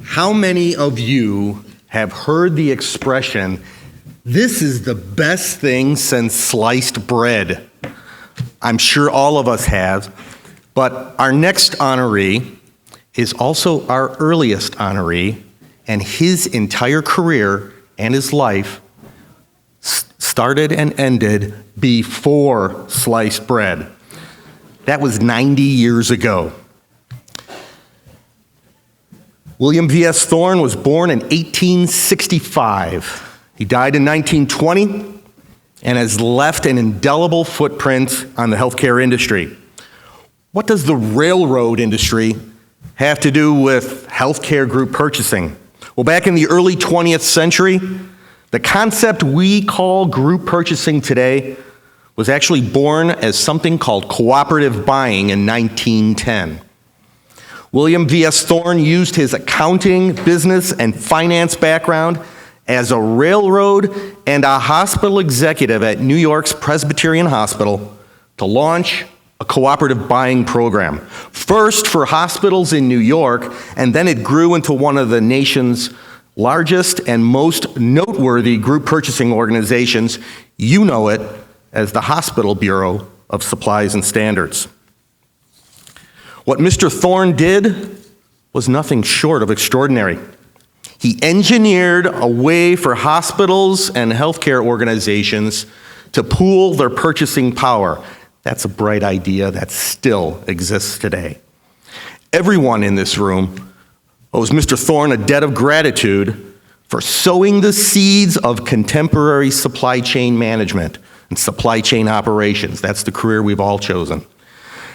How many of you have heard the expression, "This is the best thing since sliced bread"? I'm sure all of us have, but our next honoree is also our earliest honoree, and his entire career and his life started and ended before sliced bread. That was 90 years ago. William V.S. Thorne was born in 1865. He died in 1920 and has left an indelible footprint on the healthcare industry. What does the railroad industry have to do with healthcare group purchasing? Well, back in the early 20th century, the concept we call group purchasing today was actually born as something called cooperative buying in 1910. William V.S. Thorne used his accounting, business, and finance background as a railroad and a hospital executive at New York's Presbyterian Hospital to launch a cooperative buying program. First for hospitals in New York, and then it grew into one of the nation's largest and most noteworthy group purchasing organizations. You know it as the Hospital Bureau of Supplies and Standards. What Mr. Thorne did was nothing short of extraordinary. He engineered a way for hospitals and healthcare organizations to pool their purchasing power. That's a bright idea that still exists today. Everyone in this room owes Mr. Thorne a debt of gratitude for sowing the seeds of contemporary supply chain management and supply chain operations. That's the career we've all chosen.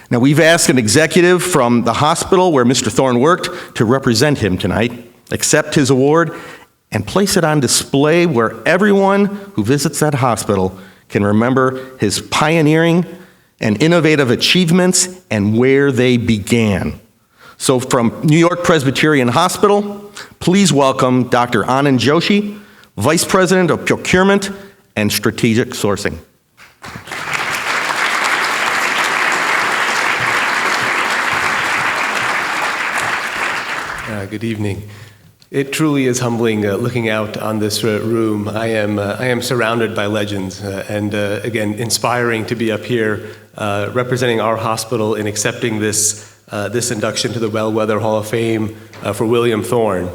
Now, we've asked an executive from the hospital where Mr. Thorne worked to represent him tonight, accept his award, and place it on display where everyone who visits that hospital can remember his pioneering and innovative achievements and where they began. So from New York Presbyterian Hospital, please welcome Dr. Anand Joshi, Vice President of Procurement and Strategic Sourcing. Good evening. It truly is humbling looking out on this room. I am surrounded by legends, and again, inspiring to be up here representing our hospital in accepting this induction to the Bellwether Hall of Fame for William Thorne.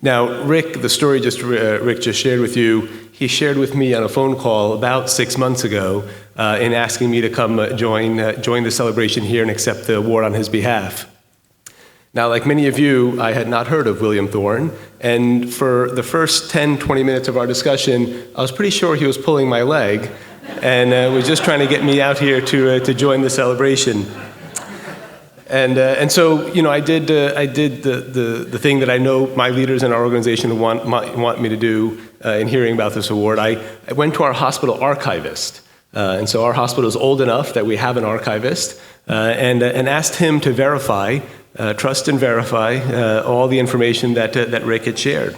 Now, Rick, the story Rick just shared with you, he shared with me on a phone call about 6 months ago in asking me to come join the celebration here and accept the award on his behalf. Now, like many of you, I had not heard of William Thorne, and for the first 10, 20 minutes of our discussion, I was pretty sure he was pulling my leg and was just trying to get me out here to join the celebration. And so, you know, I did the thing that I know my leaders in our organization want me to do in hearing about this award. I went to our hospital archivist, and so our hospital is old enough that we have an archivist, and asked him to verify. Trust and verify all the information that Rick had shared.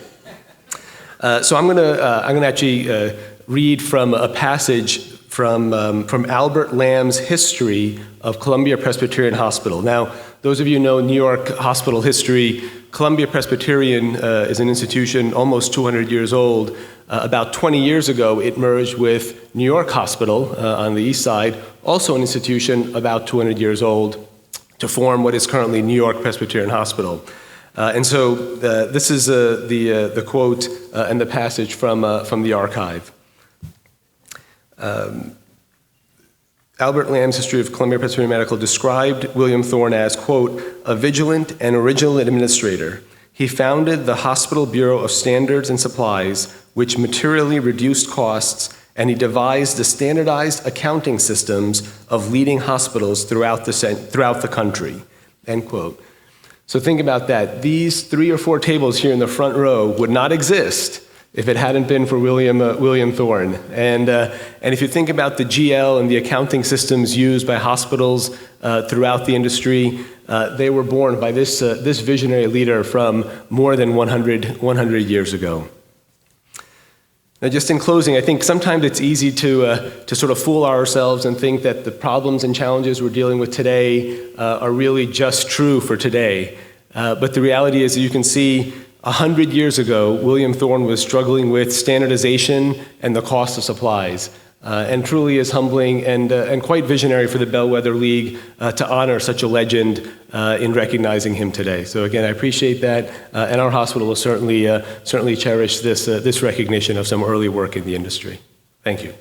So I'm gonna actually read from a passage from Albert Lamb's History of Columbia Presbyterian Hospital. Now, those of you who know New York hospital history, Columbia Presbyterian is an institution almost 200 years old. About 20 years ago, it merged with New York Hospital on the east side, also an institution about 200 years old, to form what is currently New York Presbyterian Hospital. And so this is the quote and the passage from the archive. Albert Lamb's History of Columbia Presbyterian Medical described William Thorne as, quote, "a vigilant and original administrator. He founded the Hospital Bureau of Standards and Supplies, which materially reduced costs, and he devised the standardized accounting systems of leading hospitals throughout the country," end quote. So think about that. These 3 or 4 tables here in the front row would not exist if it hadn't been for William Thorne. And if you think about the GL and the accounting systems used by hospitals throughout the industry, they were born by this visionary leader from more than 100 years ago. Now, just in closing, I think sometimes it's easy to sort of fool ourselves and think that the problems and challenges we're dealing with today are really just true for today. But the reality is, you can see 100 years ago, William Thorne was struggling with standardization and the cost of supplies. And truly is humbling and quite visionary for the Bellwether League to honor such a legend in recognizing him today. So again, I appreciate that, and our hospital will certainly cherish this recognition of some early work in the industry. Thank you.